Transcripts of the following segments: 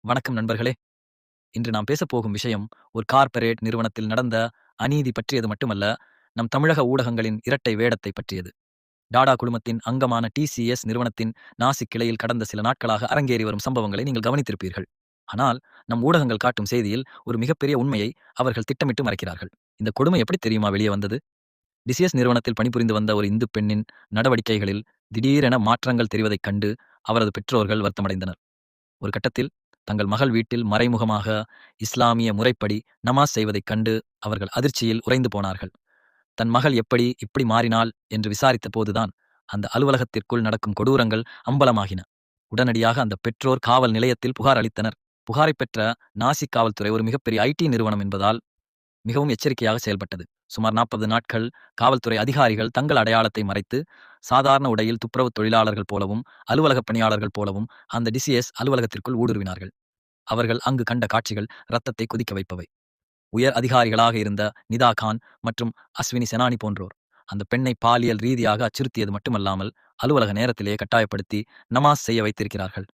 வணக்கம் நண்பர்களே. இன்று நாம் பேசப்போகும் விஷயம் ஒரு கார்ப்பரேட் நிறுவனத்தில் நடந்த அநீதி பற்றியது மட்டுமல்ல, நம் தமிழக ஊடகங்களின் இரட்டை வேடத்தை பற்றியது. டாடா குழுமத்தின் அங்கமான டிசிஎஸ் நிறுவனத்தின் நாசிக் கிளையில் கடந்த சில நாட்களாக அரங்கேறி வரும் சம்பவங்களை நீங்கள் கவனித்திருப்பீர்கள். ஆனால், நம் ஊடகங்கள் காட்டும் செய்தியில் ஒரு மிகப்பெரிய உண்மையை அவர்கள் திட்டமிட்டு மறைக்கிறார்கள். இந்த கொடுமை எப்படி தெரியுமா வெளியே வந்தது? டிசிஎஸ் நிறுவனத்தில் பணிபுரிந்து வந்த ஒரு இந்து பெண்ணின் நடவடிக்கைகளில் திடீரென மாற்றங்கள் தெரிவதைக் கண்டு அவரது பெற்றோர்கள் வருத்தமடைந்தனர். ஒரு கட்டத்தில் தங்கள் மகள் வீட்டில் மறைமுகமாக இஸ்லாமிய முறைப்படி நமாஸ் செய்வதைக் கண்டு அவர்கள் அதிர்ச்சியில் உறைந்து போனார்கள். தன் மகள் எப்படி இப்படி மாறினாள் என்று விசாரித்த போதுதான் அந்த அலுவலகத்திற்குள் நடக்கும் கொடூரங்கள் அம்பலமாகின. உடனடியாக அந்த பெற்றோர் காவல் நிலையத்தில் புகார் அளித்தனர். புகாரை பெற்ற நாசிக் காவல்துறை ஒரு மிகப்பெரிய ஐடி நிறுவனம் என்பதால் மிகவும் எச்சரிக்கையாக செயல்பட்டது. சுமார் 40 நாட்கள் காவல்துறை அதிகாரிகள் தங்கள் அடையாளத்தை மறைத்து சாதாரண உடையில் துப்புரவு தொழிலாளர்கள் போலவும் அலுவலக பணியாளர்கள் போலவும் அந்த டிசிஎஸ் அலுவலகத்திற்குள் ஊடுருவினார்கள். அவர்கள் அங்கு கண்ட காட்சிகள் இரத்தத்தை கொதிக்க வைப்பவை. உயர் அதிகாரிகளாக இருந்த நிதா கான் மற்றும் அஸ்வினி செனானி போன்றோர் அந்த பெண்ணை பாலியல் ரீதியாக அச்சுறுத்தியது மட்டுமல்லாமல் அலுவலக நேரத்திலேயே கட்டாயப்படுத்தி நமாஸ் செய்ய வைத்திருக்கிறார்கள்.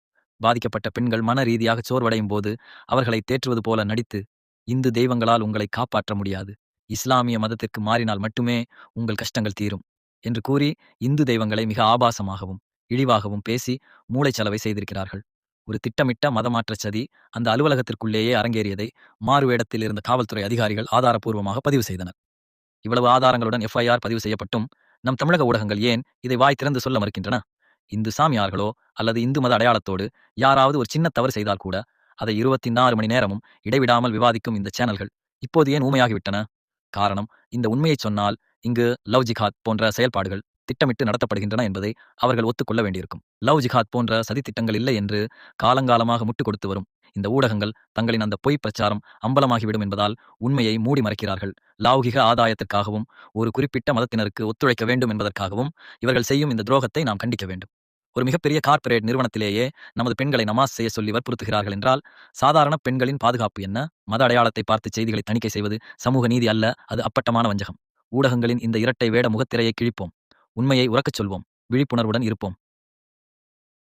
பாதிக்கப்பட்ட பெண்கள் மன ரீதியாக சோர்வடையும் போது அவர்களை தேற்றுவது போல நடித்து, இந்து தெய்வங்களால் உங்களை காப்பாற்ற முடியாது, இஸ்லாமிய மதத்திற்கு மாறினால் மட்டுமே உங்கள் கஷ்டங்கள் தீரும் என்று கூறி இந்து தெய்வங்களை மிக ஆபாசமாகவும் இழிவாகவும் பேசி மூளைச்சலவை செய்திருக்கிறார்கள். ஒரு திட்டமிட்ட மதமாற்ற சதி அந்த அலுவலகத்திற்குள்ளேயே அரங்கேறியதை மாறுவேடத்தில் இருந்த காவல்துறை அதிகாரிகள் ஆதாரப்பூர்வமாக பதிவு செய்தனர். இவ்வளவு ஆதாரங்களுடன் எஃப்ஐஆர் பதிவு செய்யப்பட்டும் நம் தமிழக ஊடகங்கள் ஏன் இதை வாய் திறந்து சொல்ல மறுக்கின்றன? இந்து சாமியார்களோ அல்லது இந்து மத அடையாளத்தோடு யாராவது ஒரு சின்ன தவறு செய்தால் கூட அதை 24 மணி நேரமும் இடைவிடாமல் விவாதிக்கும் இந்த சேனல்கள் இப்போது ஏன் ஊமையாகிவிட்டன? காரணம், இந்த உண்மையை சொன்னால் இங்கு லவ் ஜிஹாத் போன்ற செயல்பாடுகள் திட்டமிட்டு நடத்தப்படுகின்றன என்பதை அவர்கள் ஒத்துக்கொள்ள வேண்டியிருக்கும். லவ் ஜிஹாத் போன்ற சதித்திட்டங்கள் இல்லை என்று காலங்காலமாக முட்டுக் கொடுத்து வரும் இந்த ஊடகங்கள் தங்களின் அந்த பொய் பிரச்சாரம் அம்பலமாகிவிடும் என்பதால் உண்மையை மூடி மறைக்கிறார்கள். லௌகிக ஆதாயத்திற்காகவும் ஒரு குறிப்பிட்ட மதத்தினருக்கு ஒத்துழைக்க வேண்டும் என்பதற்காகவும் இவர்கள் செய்யும் இந்த துரோகத்தை நாம் கண்டிக்க வேண்டும். ஒரு மிகப்பெரிய கார்ப்பரேட் நிறுவனத்திலேயே நமது பெண்களை நமாஸ் செய்ய சொல்லி வற்புறுத்துகிறார்கள் என்றால் சாதாரண பெண்களின் பாதுகாப்பு என்ன? மத அடையாளத்தை பார்த்து செய்திகளை தணிக்கை செய்வது சமூக நீதி அல்ல, அது அப்பட்டமான வஞ்சகம். ஊடகங்களின் இந்த இரட்டை வேட முகத்திரையை கிழிப்போம். உண்மையை உறக்கச் சொல்வோம். விழிப்புணர்வுடன் இருப்போம்.